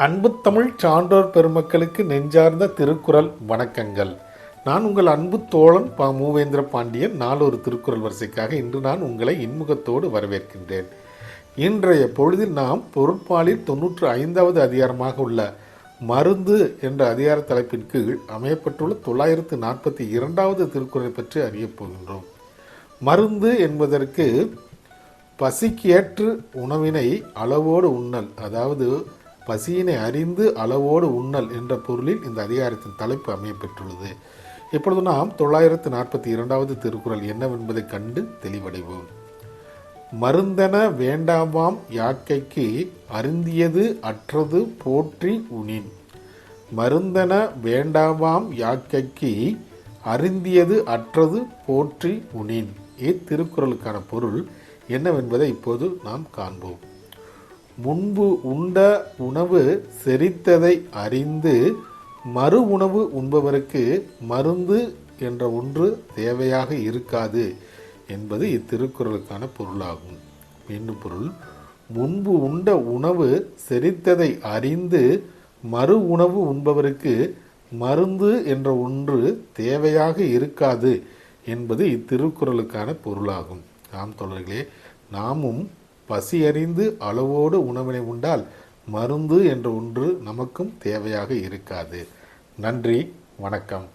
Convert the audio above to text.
அன்பு தமிழ் சான்றோர் பெருமக்களுக்கு நெஞ்சார்ந்த திருக்குறள் வணக்கங்கள். நான் உங்கள் அன்பு தோழன் மூவேந்திர பாண்டியன். நாளொரு திருக்குறள் வரிசைக்காக இன்று நான் உங்களை இன்முகத்தோடு வரவேற்கின்றேன். இன்றைய பொழுதில் நாம் பொருட்பாலில் 95வது அதிகாரமாக உள்ள மருந்து என்ற அதிகார தலைப்பின் கீழ் அமையப்பட்டுள்ள 942வது திருக்குறளை பற்றி அறியப் போகின்றோம். மருந்து என்பதற்கு பசிக்கேற்று உணவினை அளவோடு உண்ணல், அதாவது பசியினை அறிந்து அளவோடு உண்ணல் என்ற பொருளில் இந்த அதிகாரத்தின் தலைப்பு அமையப்பெற்றுள்ளது. இப்பொழுது நாம் 942வது திருக்குறள் என்னவென்பதை கண்டு தெளிவடைவோம். மருந்தென வேண்டாமாம் யாக்கைக்கு அருந்தியது அற்றது போற்றி உணின். மருந்தென வேண்டாமாம் யாக்கைக்கு அருந்தியது அற்றது போற்றி உணின். இத்திருக்குறளுக்கான பொருள் என்னவென்பதை இப்போது நாம் காண்போம். முன்பு உண்ட உணவு செரித்ததை அறிந்து மறு உணவு உண்பவருக்கு மருந்து என்ற ஒன்று தேவையாக இருக்காது என்பது இத்திருக்குறளுக்கான பொருளாகும். என்னும் பொருள், முன்பு உண்ட உணவு செரித்ததை அறிந்து மறு உணவு உண்பவருக்கு மருந்து என்ற ஒன்று தேவையாக இருக்காது என்பது இத்திருக்குறளுக்கான பொருளாகும். ஆம் தோழர்களே, நாமும் பசி அறிந்து அளவோடு உணவினை உண்டால் மருந்து என்ற ஒன்று நமக்கும் தேவையாக இருக்காது. நன்றி, வணக்கம்.